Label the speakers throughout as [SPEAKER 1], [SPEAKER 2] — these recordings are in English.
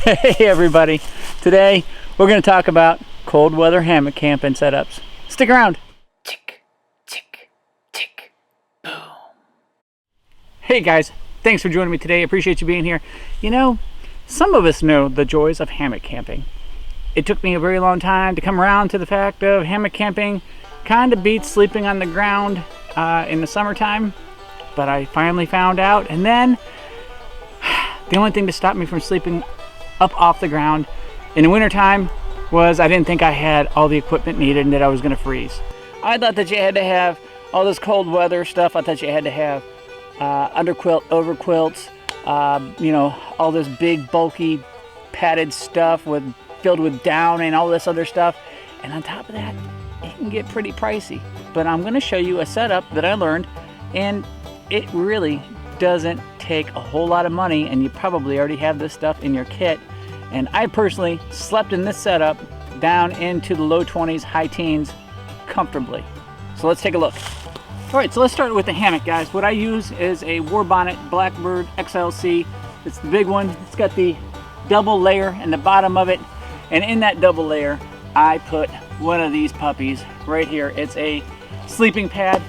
[SPEAKER 1] Hey everybody, today we're going to talk about cold weather hammock camping setups. Stick around. Tick, tick, tick, boom. Hey guys, thanks for joining me today. Appreciate you being here. You know, some of us know the joys of hammock camping. It took me a very long time to come around to the fact of hammock camping kind of beats sleeping on the ground in the summertime, but I finally found out, and then the only thing to stop me from sleeping up off the ground in the wintertime was I didn't think I had all the equipment needed and that I was going to freeze. I thought that you had to have all this cold weather stuff. I thought you had to have underquilt, overquilts, you know, all this big bulky padded stuff filled with down and all this other stuff. And on top of that, it can get pretty pricey. But I'm going to show you a setup that I learned, and it really doesn't take a whole lot of money, and you probably already have this stuff in your kit. And I personally slept in this setup down into the low 20s, high teens comfortably. So let's take a look. All right, so let's start with the hammock, guys. What I use is a Warbonnet Blackbird XLC. It's the big one. It's got the double layer in the bottom of it, and in that double layer I put one of these puppies right here. It's a sleeping pad.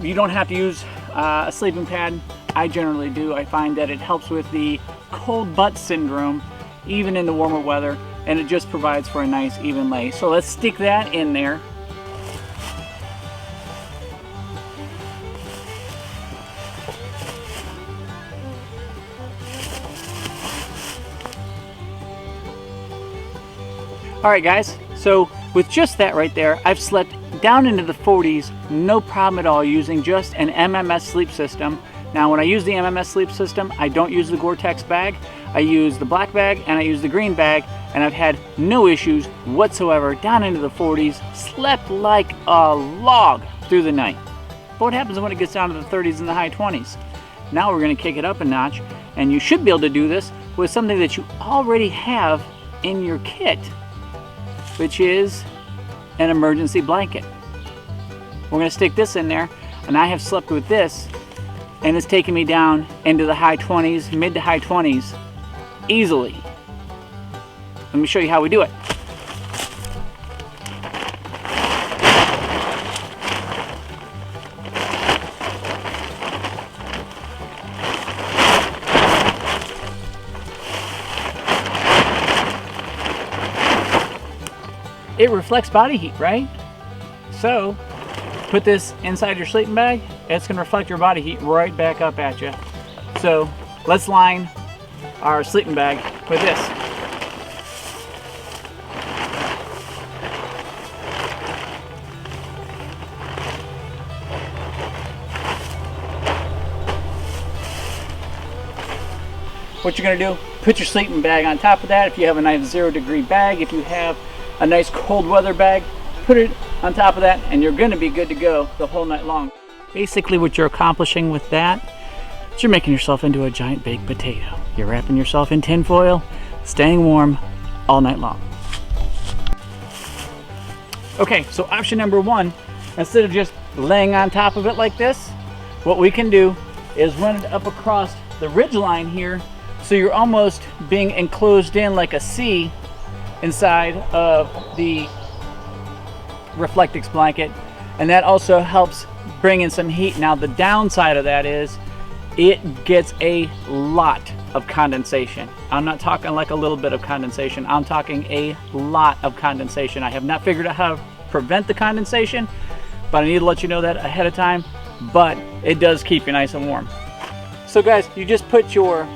[SPEAKER 1] You don't have to use a sleeping pad. I generally do. I find that it helps with the cold butt syndrome even in the warmer weather, and it just provides for a nice even lay. So let's stick that in there. All right guys, so with just that right there, I've slept down into the 40s, no problem at all, using just an MMS sleep system. Now when I use the MMS sleep system, I don't use the Gore-Tex bag. I use the black bag and I use the green bag, and I've had no issues whatsoever down into the 40s, slept like a log through the night. But what happens when it gets down to the 30s and the high 20s? Now we're gonna kick it up a notch, and you should be able to do this with something that you already have in your kit, which is an emergency blanket. We're gonna stick this in there, and I have slept with this, and it's taken me down into the high 20s, mid to high 20s, easily. Let me show you how we do it. It reflects body heat, right? So put this inside your sleeping bag, it's going to reflect your body heat right back up at you. So let's line our sleeping bag with this. What you're going to do, put your sleeping bag on top of that. If you have a nice 0-degree bag, if you have a nice cold weather bag, put it on top of that, and you're going to be good to go the whole night long. Basically what you're accomplishing with that is you're making yourself into a giant baked potato. You're wrapping yourself in tin foil, staying warm all night long. Okay, so option number one, instead of just laying on top of it like this, what we can do is run it up across the ridge line here, so you're almost being enclosed in like a C inside of the Reflectix blanket, and that also helps bring in some heat. Now the downside of that is it gets a lot of condensation. I'm not talking like a little bit of condensation, I'm talking a lot of condensation. I have not figured out how to prevent the condensation, but I need to let you know that ahead of time, but it does keep you nice and warm. So guys, you just put your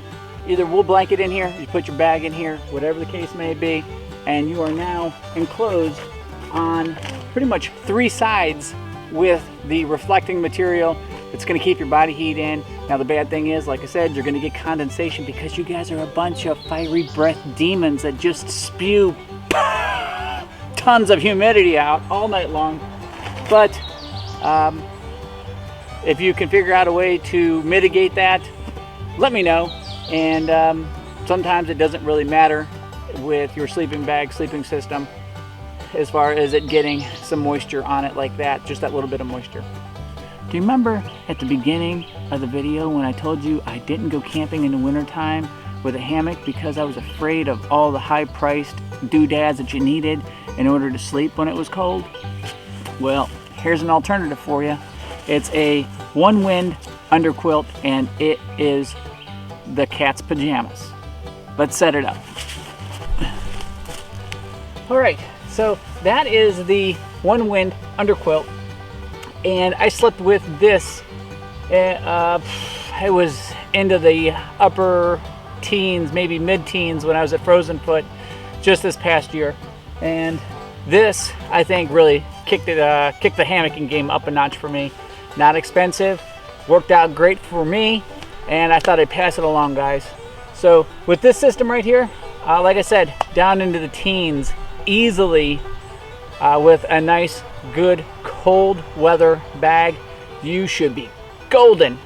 [SPEAKER 1] either wool blanket in here, you put your bag in here, whatever the case may be, and you are now enclosed on pretty much 3 sides with the reflecting material that's going to keep your body heat in. Now the bad thing is, like I said, you're going to get condensation because you guys are a bunch of fiery breath demons that just spew tons of humidity out all night long. But if you can figure out a way to mitigate that, let me know. And sometimes it doesn't really matter with your sleeping bag, sleeping system, as far as it getting some moisture on it like that, just that little bit of moisture. Do you remember at the beginning of the video when I told you I didn't go camping in the wintertime with a hammock because I was afraid of all the high-priced doodads that you needed in order to sleep when it was cold? Well, here's an alternative for you. It's a one-wind underquilt, and it is the cat's pajamas. Let's set it up. All right, so that is the one-wind underquilt, and I slept with this. It was into the upper teens, maybe mid-teens when I was at Frozen Foot just this past year, and this I think really kicked the hammocking game up a notch for me. Not expensive, worked out great for me, and I thought I'd pass it along, guys. So with this system right here, like I said, down into the teens easily, with a nice good cold weather bag, you should be golden.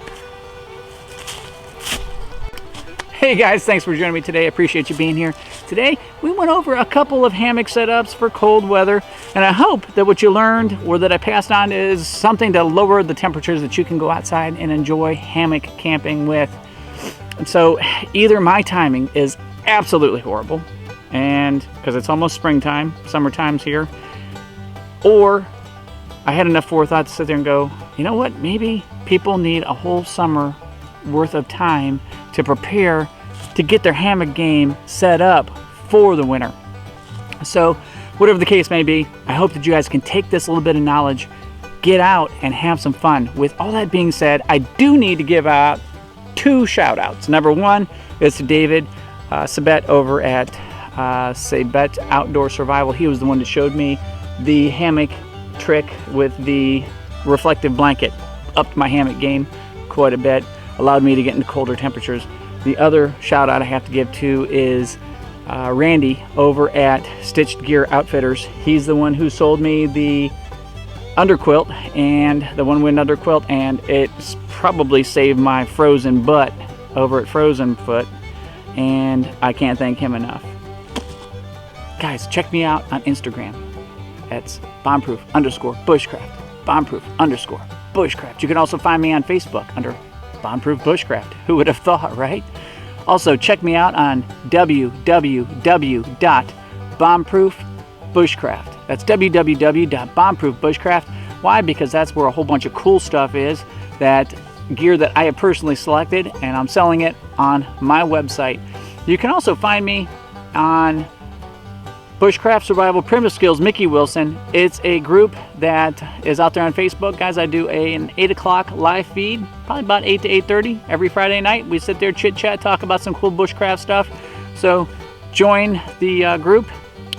[SPEAKER 1] Hey guys, thanks for joining me today. I appreciate you being here. Today we went over a couple of hammock setups for cold weather, and I hope that what you learned or that I passed on is something to lower the temperatures that you can go outside and enjoy hammock camping with. And so either my timing is absolutely horrible, and because it's almost springtime, summertime's here, or I had enough forethought to sit there and go, you know what, maybe people need a whole summer worth of time to prepare to get their hammock game set up for the winter. So whatever the case may be, I hope that you guys can take this little bit of knowledge, get out and have some fun. With all that being said, I do need to give out 2 shout outs. Number 1 is to David Sabet over at Sabet Outdoor Survival. He was the one that showed me the hammock trick with the reflective blanket. Upped my hammock game quite a bit, allowed me to get into colder temperatures. The other shout out I have to give to is Randy over at Stitched Gear Outfitters. He's the one who sold me the underquilt and the one-wind underquilt, and it's probably saved my frozen butt over at Frozen Foot, and I can't thank him enough. Guys, check me out on Instagram. That's Bombproof_Bushcraft. Bombproof_Bushcraft. You can also find me on Facebook under Bombproof Bushcraft. Who would have thought, right? Also, check me out on www.bombproofbushcraft. That's www.bombproofbushcraft. Why? Because that's where a whole bunch of cool stuff is, that gear that I have personally selected, and I'm selling it on my website. You can also find me on Bushcraft Survival Primitive Skills, Mickey Wilson. It's a group that is out there on Facebook. Guys, I do an 8 o'clock live feed, probably about 8 to 8:30 every Friday night. We sit there, chit chat, talk about some cool bushcraft stuff. So join the group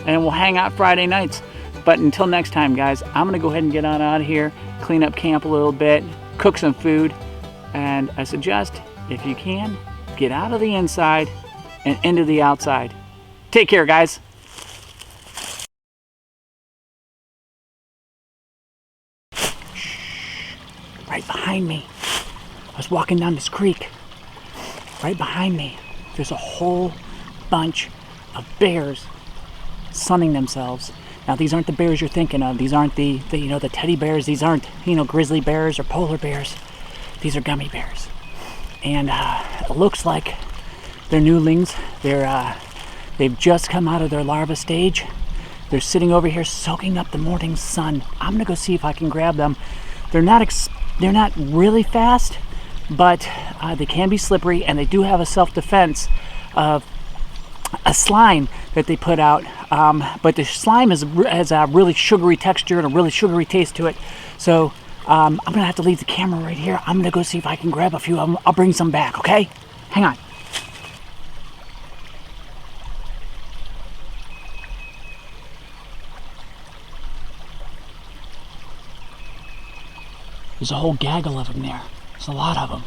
[SPEAKER 1] and we'll hang out Friday nights. But until next time, guys, I'm going to go ahead and get on out of here, clean up camp a little bit, cook some food, and I suggest, if you can, get out of the inside and into the outside. Take care, guys. Right behind me, I was walking down this creek. Right behind me, there's a whole bunch of bears sunning themselves. Now, these aren't the bears you're thinking of. These aren't the teddy bears. These aren't, grizzly bears or polar bears. These are gummy bears. And it looks like they're newlings. They've just come out of their larva stage. They're sitting over here soaking up the morning sun. I'm gonna go see if I can grab them. They're not really fast, but they can be slippery, and they do have a self-defense of a slime that they put out, but the slime has a really sugary texture and a really sugary taste to it. So I'm gonna have to leave the camera right here. I'm gonna go see if I can grab a few of them. I'll bring some back, okay? Hang on. There's a whole gaggle of them there. There's a lot of them.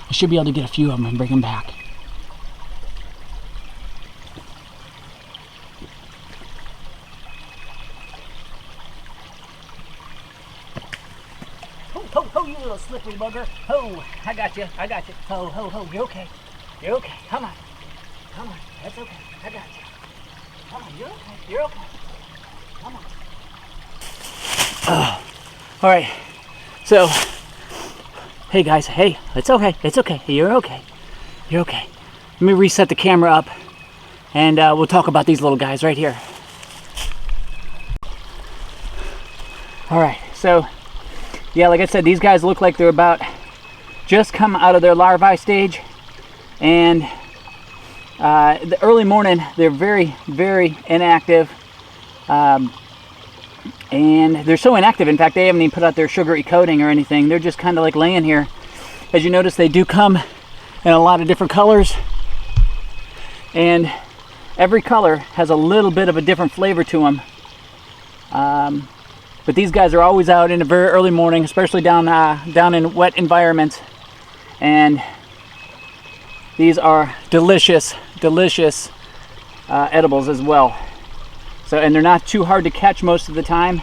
[SPEAKER 1] I should be able to get a few of them and bring them back. Ho, you little slippery bugger. Ho, I got you. Ho, you're okay. You're okay. Come on. That's okay. I got you. Come on, you're okay. Come on. All right. So, hey guys, hey, it's okay. You're okay. Let me reset the camera up, and we'll talk about these little guys right here. All right, so yeah, like I said, these guys look like they're about just come out of their larvae stage, and the early morning they're very, very inactive, and they're so inactive, in fact, they haven't even put out their sugary coating or anything. They're just kind of like laying here. As you notice, they do come in a lot of different colors, and every color has a little bit of a different flavor to them. But these guys are always out in the very early morning, especially down in wet environments, and these are delicious, delicious edibles as well. So, and they're not too hard to catch most of the time,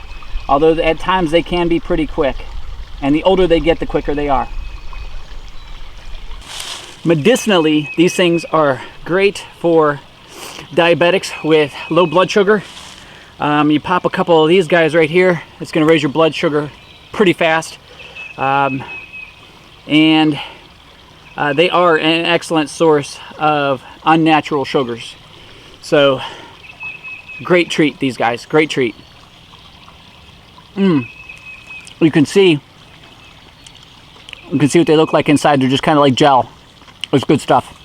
[SPEAKER 1] although at times they can be pretty quick. And the older they get, the quicker they are. Medicinally, these things are great for diabetics with low blood sugar. You pop a couple of these guys right here, it's going to raise your blood sugar pretty fast. And they are an excellent source of unnatural sugars. So, great treat, these guys, great treat. You can see what they look like inside. They're just kind of like gel. It's good stuff.